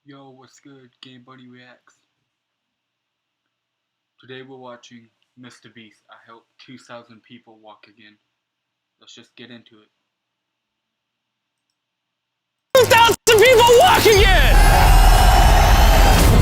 Yo, what's good? Game Buddy Reacts. Today we're watching Mrbeast. I helped 2,000 people walk again. Let's just get into it. 2,000 people walk again!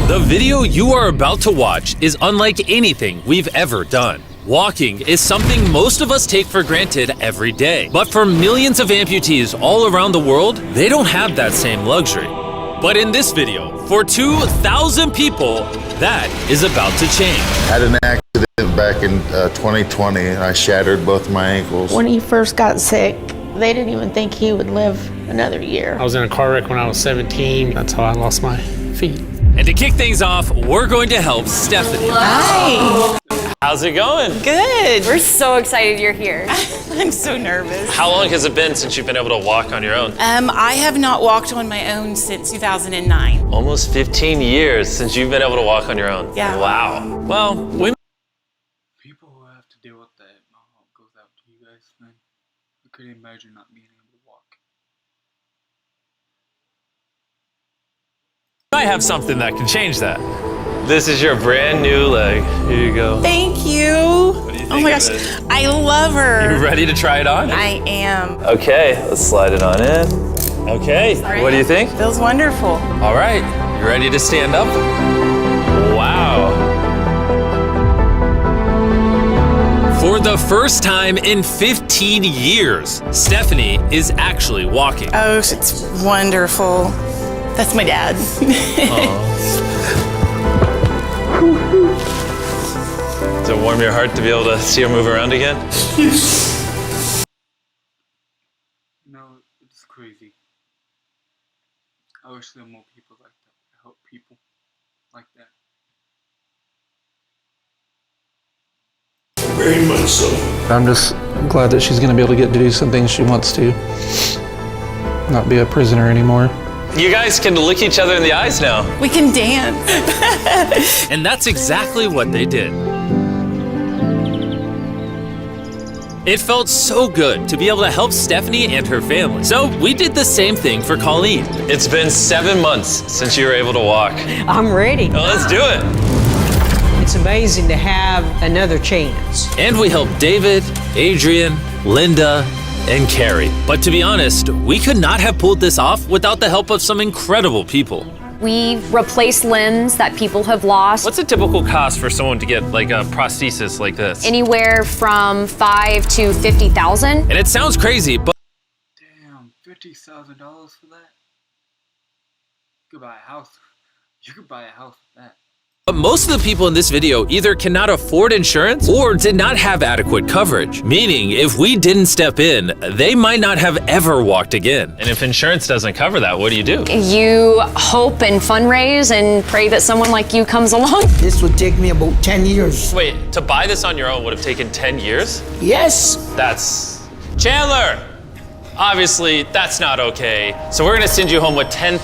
The video you are about to watch is unlike anything we've ever done. Walking is something most of us take for granted every day. But for millions of amputees all around the world, they don't have that same luxury. But in this video, for 2,000 people, that is about to change. I had an accident back in 2020 and I shattered both my ankles. When he first got sick, they didn't even think he would live another year. I was in a car wreck when I was 17. That's how I lost my feet. And to kick things off, we're going to help Stephanie. Hi. How's it going? Good. We're so excited you're here. I'm so nervous. How long has it been since you've been able to walk on your own? I have not walked on my own since 2009. Almost 15 years since you've been able to walk on your own. Yeah. Wow. Well, People who have to deal with that, my heart goes out to you guys, man. I couldn't imagine not being able to walk. I have something that can change that. This is your brand new leg. Here you go. Thank you. What do you think Oh my gosh, of it? I love her. You ready to try it on? I am. Okay, let's slide it on in. Okay, what do you think? Feels wonderful. All right, you ready to stand up? Wow. For the first time in 15 years, Stephanie is actually walking. Oh, it's wonderful. That's my dad. Does it warm your heart to be able to see her move around again? You know, it's crazy. I wish there were more people like that. I help people like that. Very much so. I'm just glad that she's going to be able to get to do some things she wants to. Not be a prisoner anymore. You guys can look each other in the eyes now. We can dance. And that's exactly what they did. It felt so good to be able to help Stephanie and her family. So we did the same thing for Colleen. It's been 7 months since you were able to walk. I'm ready. Well, let's do it. It's amazing to have another chance. And we helped David, Adrian, Linda, and Carrie. But to be honest, we could not have pulled this off without the help of some incredible people. We replace limbs that people have lost. What's a typical cost for someone to get like a prosthesis like this? Anywhere from $5,000 to $50,000. And it sounds crazy, but Damn, $50,000 for that? You could buy a house. You could buy a house with that. most of the people in this video either cannot afford insurance or did not have adequate coverage. Meaning, if we didn't step in, they might not have ever walked again. And if insurance doesn't cover that, what do? You hope and fundraise and pray that someone like you comes along. This would take me about 10 years. Wait, to buy this on your own would have taken 10 years? Yes. That's... Chandler! Obviously, that's not okay. So we're gonna send you home with $10,000.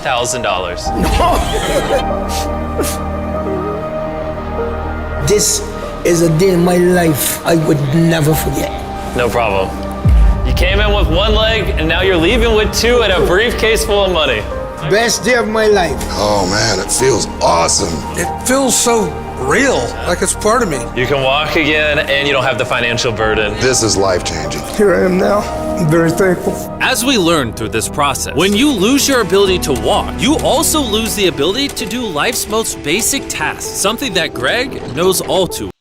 This is a day in my life I would never forget. No problem. You came in with one leg, and now you're leaving with two and a briefcase full of money. Best day of my life. Oh man, it feels awesome. It feels so real, like it's part of me. You can walk again, and you don't have the financial burden. This is life-changing. Here I am now. I'm very thankful. As we learned through this process, when you lose your ability to walk, you also lose the ability to do life's most basic tasks, something that Greg knows all too well.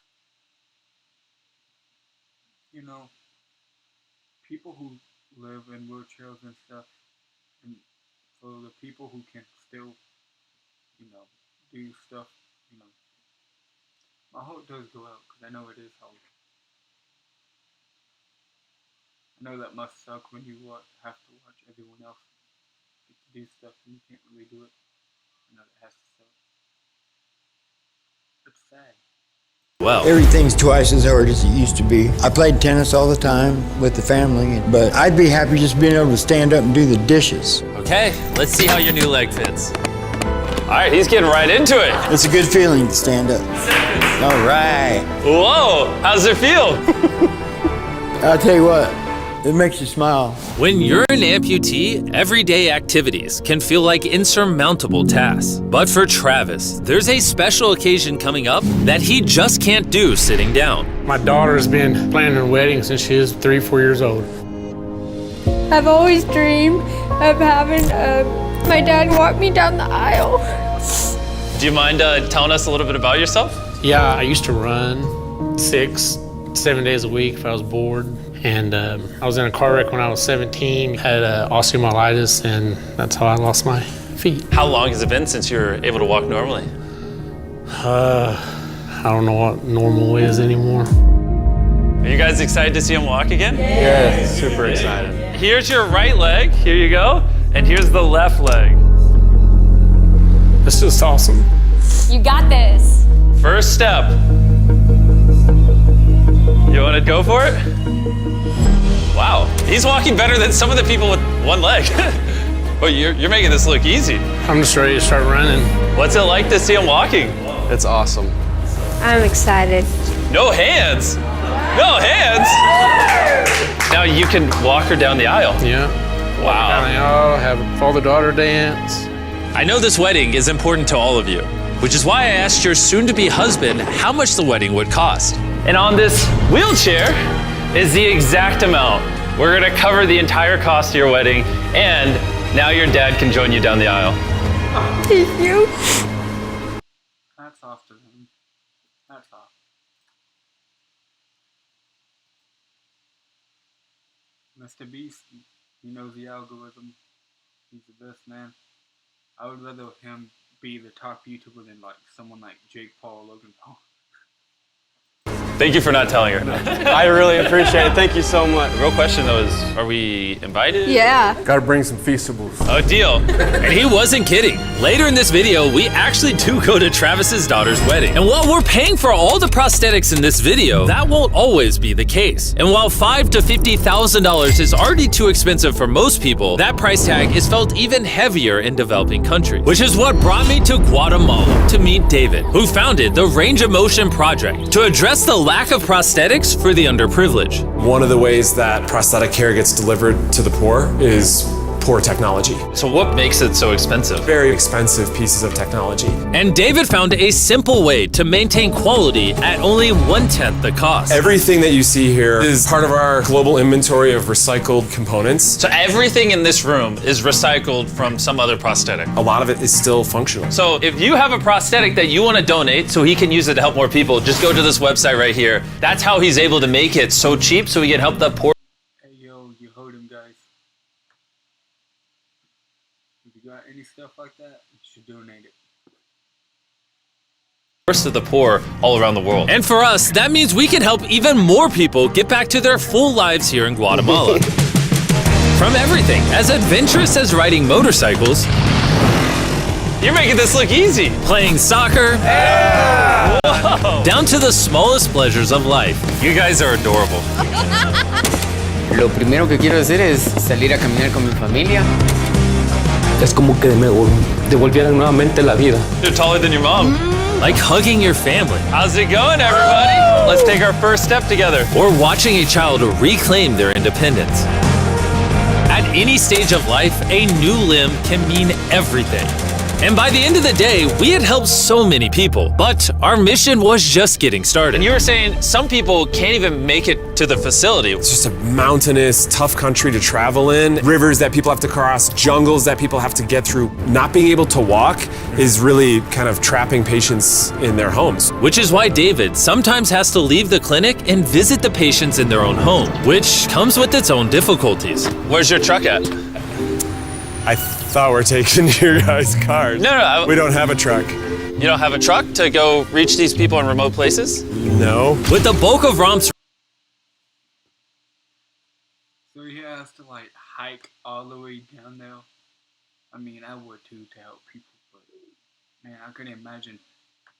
You know, people who live in wheelchairs and stuff, and for the people who can still, you know, do stuff, you know, my heart does go out because I know it is hard. I know that must suck when you have to watch everyone else get to do stuff and you can't really do it. I know that has to suck. It's sad. Well, everything's twice as hard as it used to be. I played tennis all the time with the family, but I'd be happy just being able to stand up and do the dishes. okay, let's see how your new leg fits. All right, he's getting right into it. It's a good feeling to stand up. All right. Whoa, how does it feel? I'll tell you what, It makes you smile. When you're an amputee, everyday activities can feel like insurmountable tasks. But for Travis, there's a special occasion coming up that he just can't do sitting down. My daughter's been planning her wedding since she was 3, 4 years old. I've always dreamed of having my dad walk me down the aisle. Do you mind telling us a little bit about yourself? Yeah, I used to run 6, 7 days a week if I was bored. And I was in a car wreck when I was 17, had osteomyelitis, and that's how I lost my feet. How long has it been since you were able to walk normally? I don't know what normal is anymore. Are you guys excited to see him walk again? Yeah, super excited. Here's your right leg, here you go, and here's the left leg. This is awesome. You got this. First step. You want to go for it? Wow, he's walking better than some of the people with one leg. Well, you're making this look easy. I'm just ready to start running. What's it like to see him walking? It's awesome. I'm excited. No hands. No hands. Now you can walk her down the aisle. Yeah. Wow. Down the aisle, have a father-daughter dance. I know this wedding is important to all of you, which is why I asked your soon-to-be husband how much the wedding would cost. And on this wheelchair is the exact amount. We're gonna cover the entire cost of your wedding, and now your dad can join you down the aisle. Thank you. That's off to him. That's off. Mrbeast, he knows the algorithm. He's the best man. I would rather him be the top YouTuber than like someone like Jake Paul or Logan Paul. Thank you for not telling her. I really appreciate it. Thank you so much. The real question though is, are we invited? Yeah. Gotta bring some feastables. Oh, deal. And he wasn't kidding. Later in this video, we actually do go to Travis's daughter's wedding. And while we're paying for all the prosthetics in this video, that won't always be the case. And while $5,000 to $50,000 is already too expensive for most people, that price tag is felt even heavier in developing countries. Which is what brought me to Guatemala to meet David, who founded the Range of Motion Project to address the lack of prosthetics for the underprivileged. One of the ways that prosthetic care gets delivered to the poor is poor technology. So what makes it so expensive? Very expensive pieces of technology. And David found a simple way to maintain quality at only 1/10 the cost. Everything that you see here is part of our global inventory of recycled components. So everything in this room is recycled from some other prosthetic. A lot of it is still functional. So if you have a prosthetic that you want to donate so he can use it to help more people, just go to this website right here. That's how he's able to make it so cheap so he can help the poor. Hey yo, you heard him, guys. If you got any stuff like that, you should donate it. Of the poor all around the world. And for us, that means we can help even more people get back to their full lives here in Guatemala. From everything as adventurous as riding motorcycles. You're making this look easy. Playing soccer. Yeah! Whoa. Down to the smallest pleasures of life. You guys are adorable. Lo primero que quiero hacer es salir a caminar con mi familia. Es como que me devolvieran nuevamente la vida. You're taller than your mom. Like hugging your family. How's it going, everybody? Let's take our first step together. Or watching a child reclaim their independence. At any stage of life, a new limb can mean everything. And by the end of the day, we had helped so many people, but our mission was just getting started. And you were saying some people can't even make it to the facility. It's just a mountainous, tough country to travel in. Rivers that people have to cross, jungles that people have to get through. Not being able to walk is really kind of trapping patients in their homes. Which is why David sometimes has to leave the clinic and visit the patients in their own home, which comes with its own difficulties. Where's your truck at? I thought we're taking your guys' cars. No. We don't have a truck. You don't have a truck to go reach these people in remote places? No. With the bulk of Rom's. So he has to like hike all the way down there. I mean, I would too to help people, but man, I couldn't imagine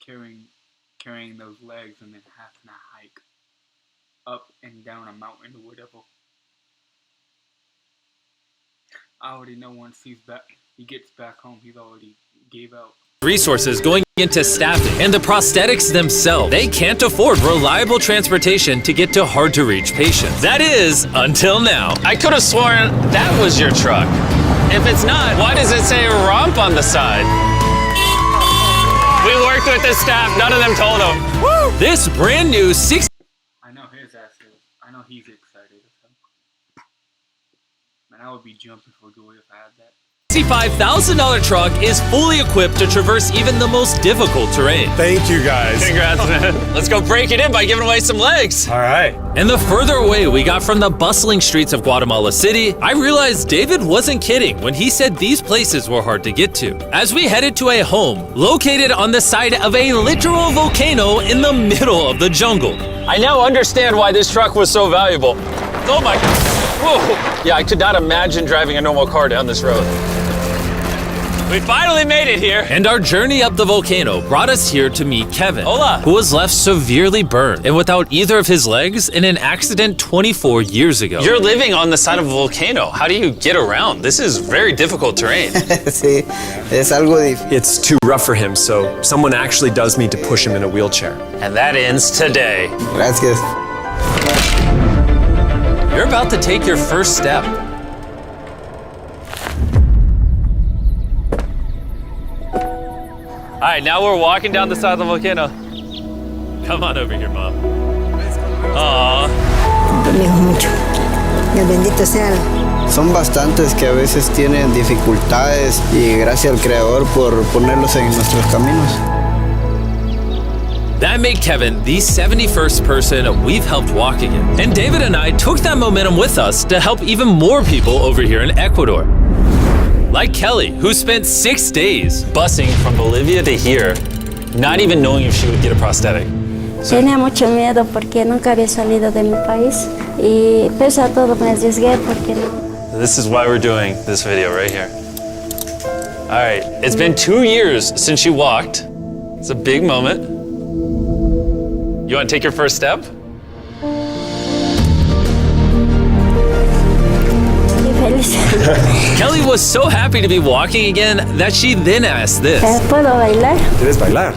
carrying those legs and then having to hike up and down a mountain or whatever. I already know once he gets back home, he's already gave out. resources going into staffing and the prosthetics themselves. They can't afford reliable transportation to get to hard-to-reach patients. That is, until now. I could have sworn that was your truck. If it's not, why does it say romp on the side? We worked with the staff, none of them told him. Woo! This brand new I know his ass is. I know he's excited. Man, I would be jumping for joy if I had that. $65,000 truck is fully equipped to traverse even the most difficult terrain. Thank you, guys. Congrats, man. Let's go break it in by giving away some legs. All right. And the further away we got from the bustling streets of Guatemala City, I realized David wasn't kidding when he said these places were hard to get to. As we headed to a home located on the side of a literal volcano in the middle of the jungle. I now understand why this truck was so valuable. Oh my, whoa. Yeah, I could not imagine driving a normal car down this road. We finally made it here. And our journey up the volcano brought us here to meet Kevin, Hola. who was left severely burned and without either of his legs in an accident 24 years ago. You're living on the side of a volcano. How do you get around? This is very difficult terrain. Sí, es algo difícil. It's too rough for him, so someone actually does need to push him in a wheelchair. And that ends today. Gracias. You're about to take your first step. All right, now we're walking down the side of the volcano. Come on over here, Mom. Aww. mucho. Dios bendito sea. Son bastantes que a veces tienen dificultades y gracias al Creador por ponerlos en nuestros caminos. That made Kevin the 71st person we've helped walk again. And David and I took that momentum with us to help even more people over here in Ecuador. Like Kelly, who spent 6 days busing from Bolivia to here, not even knowing if she would get a prosthetic. Tenía mucho miedo porque nunca había salido de mi país y pese a todo me arriesgué porque no. This is why we're doing this video right here. All right, it's been 2 years since she walked. It's a big moment. You want to take your first step? Kelly was so happy to be walking again that she then asked this. ¿Puedo bailar? ¿Quieres bailar?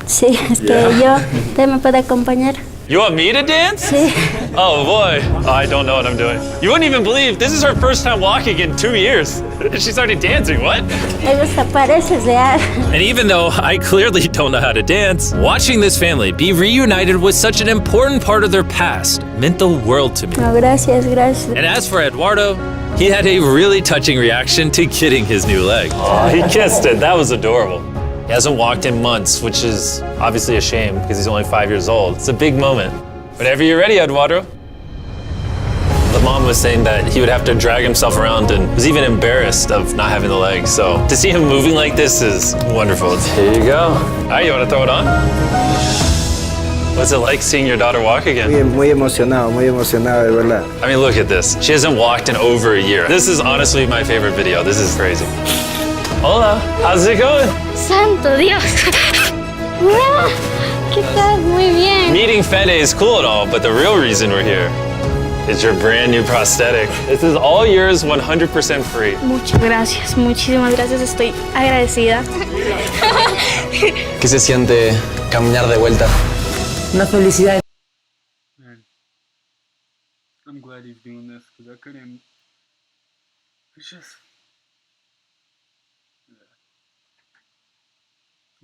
Sí, es que yo, ¿usted me puede acompañar? You want me to dance? Sí. Oh boy, I don't know what I'm doing. You wouldn't even believe this is her first time walking in 2 years. And she started dancing, what? Me gusta, pareces real. And even though I clearly don't know how to dance, watching this family be reunited with such an important part of their past meant the world to me. No, gracias, gracias. And as for Eduardo, he had a really touching reaction to getting his new leg. Oh, he kissed it. That was adorable. He hasn't walked in months, which is obviously a shame because he's only 5 years old. It's a big moment. Whenever you're ready, Eduardo. The mom was saying that he would have to drag himself around and was even embarrassed of not having the leg. So to see him moving like this is wonderful. Here you go. All right, you want to throw it on? What's it like seeing your daughter walk again? Muy emocionado, de verdad. I mean, look at this. She hasn't walked in over a year. This is honestly my favorite video. This is crazy. Hola, how's it going? Santo Dios. Hola, ¿qué tal? Muy bien. Meeting Fede is cool and all, but the real reason we're here is your brand new prosthetic. This is all yours, 100% free. Muchas gracias, muchísimas gracias. Estoy agradecida. ¿Qué se siente caminar de vuelta? Una felicidad. Man, I'm glad he's doing this because I couldn't. It's just.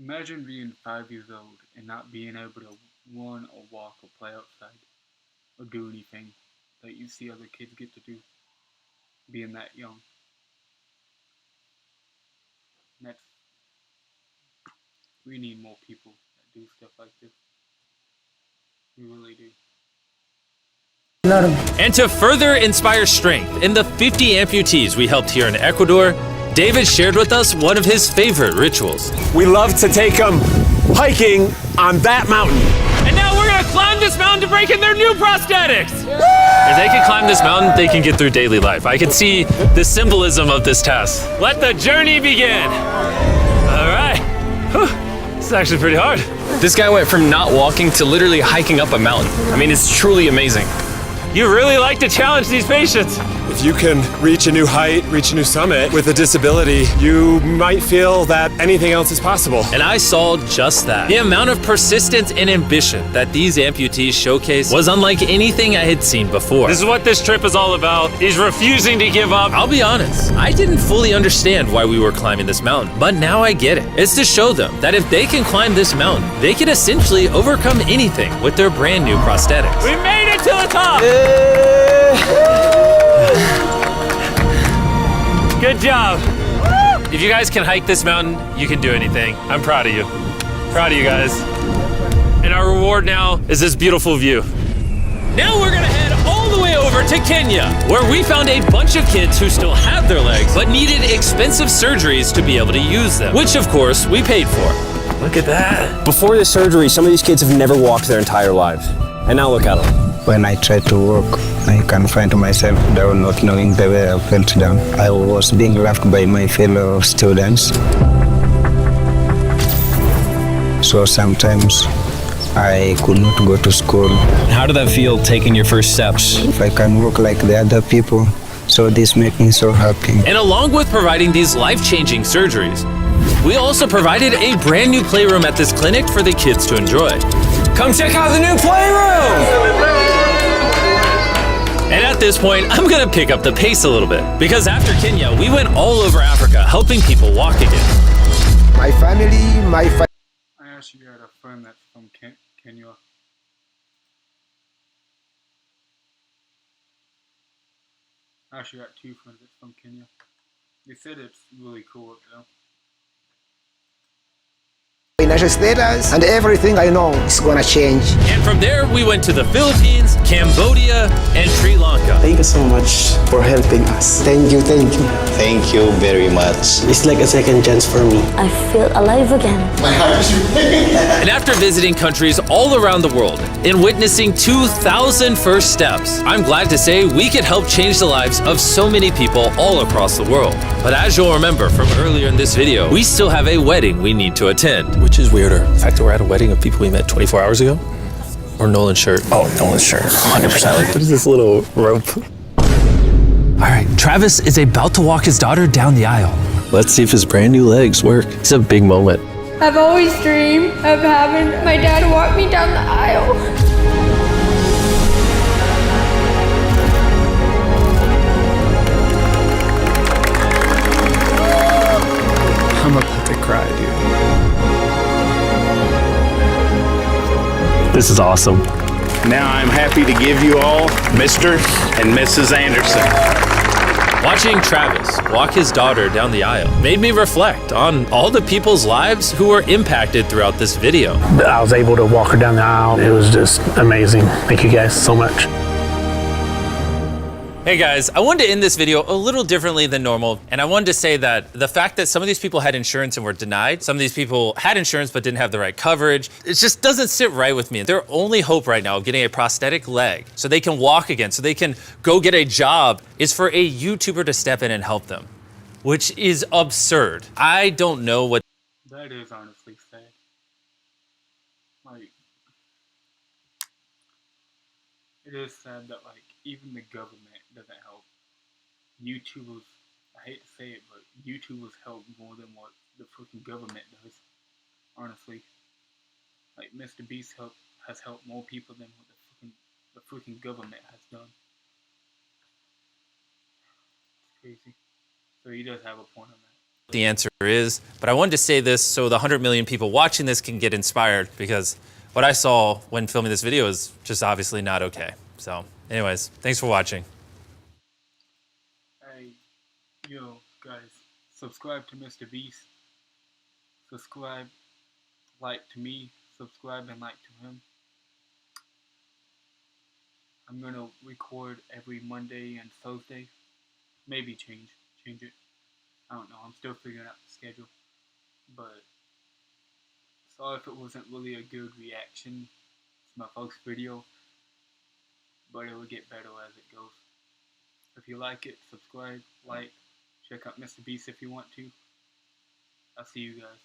Imagine being 5 years old and not being able to run or walk or play outside or do anything that you see other kids get to do being that young. And we need more people that do stuff like this. We really do. And to further inspire strength in the 50 amputees we helped here in Ecuador, David shared with us one of his favorite rituals. We love to take them hiking on that mountain. And now we're gonna climb this mountain to break in their new prosthetics! If they can climb this mountain, they can get through daily life. I can see the symbolism of this task. Let the journey begin! All right. Whew. This is actually pretty hard. This guy went from not walking to literally hiking up a mountain. I mean, it's truly amazing. You really like to challenge these patients. If you can reach a new height, reach a new summit with a disability, you might feel that anything else is possible. And I saw just that. The amount of persistence and ambition that these amputees showcase was unlike anything I had seen before. This is what this trip is all about. He's refusing to give up. I'll be honest, I didn't fully understand why we were climbing this mountain, but now I get it. It's to show them that if they can climb this mountain, they can essentially overcome anything with their brand new prosthetics. We made it to the top! Good job. If you guys can hike this mountain, you can do anything. I'm proud of you. Proud of you guys. And our reward now is this beautiful view. Now we're gonna head all the way over to Kenya, where we found a bunch of kids who still had their legs, but needed expensive surgeries to be able to use them, which of course we paid for. Look at that. Before this surgery, some of these kids have never walked their entire lives. And now look at them. When I tried to walk, I confined myself down, not knowing the way I felt down. I was being laughed by my fellow students. So sometimes I could not go to school. How did that feel, taking your first steps? If I can walk like the other people, so this makes me so happy. And along with providing these life-changing surgeries, we also provided a brand new playroom at this clinic for the kids to enjoy. Come check out the new playroom! And at this point, I'm gonna pick up the pace a little bit, because after Kenya, we went all over Africa helping people walk again. My family, I actually got a friend that's from Kenya. I actually got two friends that's from Kenya. They said it's really cool up there. financial status, and everything I know is gonna change. And from there, we went to the Philippines, Cambodia, and Sri Lanka. Thank you so much for helping us. Thank you, thank you. Thank you very much. It's like a second chance for me. I feel alive again. And after visiting countries all around the world and witnessing 2,000 first steps, I'm glad to say we could help change the lives of so many people all across the world. But as you'll remember from earlier in this video, we still have a wedding we need to attend. Which is weirder, the fact that we're at a wedding of people we met 24 hours ago, or Nolan's shirt? Oh, Nolan's shirt, 100%. What is this little rope? All right, Travis is about to walk his daughter down the aisle. Let's see if his brand new legs work. It's a big moment. I've always dreamed of having my dad walk me down the aisle. I'm about to cry, dude. This is awesome. Now I'm happy to give you all Mr. and Mrs. Anderson. Watching Travis walk his daughter down the aisle made me reflect on all the people's lives who were impacted throughout this video. I was able to walk her down the aisle. It was just amazing. Thank you guys so much. Hey guys, I wanted to end this video a little differently than normal, and I wanted to say that the fact that some of these people had insurance and were denied, some of these people had insurance but didn't have the right coverage, it just doesn't sit right with me. Their only hope right now of getting a prosthetic leg so they can walk again, so they can go get a job, is for a YouTuber to step in and help them, which is absurd. I don't know what... That is honestly sad. Like, it is sad that, like, even the government doesn't help. YouTubers, I hate to say it, but YouTubers help more than what the freaking government does. Honestly. Like, Mrbeast has helped more people than what the freaking government has done. It's crazy. So he does have a point on that. The answer is, but I wanted to say this so the 100 million people watching this can get inspired, because what I saw when filming this video is just obviously not okay. So anyways, thanks for watching. Hey, yo, guys, subscribe to Mrbeast. Subscribe, like to me, subscribe and like to him. I'm gonna record every Monday and Thursday. Maybe change it. I don't know, I'm still figuring out the schedule. But sorry if it wasn't really a good reaction. It's my first video. But it will get better as it goes. If you like it, subscribe, like, check out Mrbeast if you want to. I'll see you guys.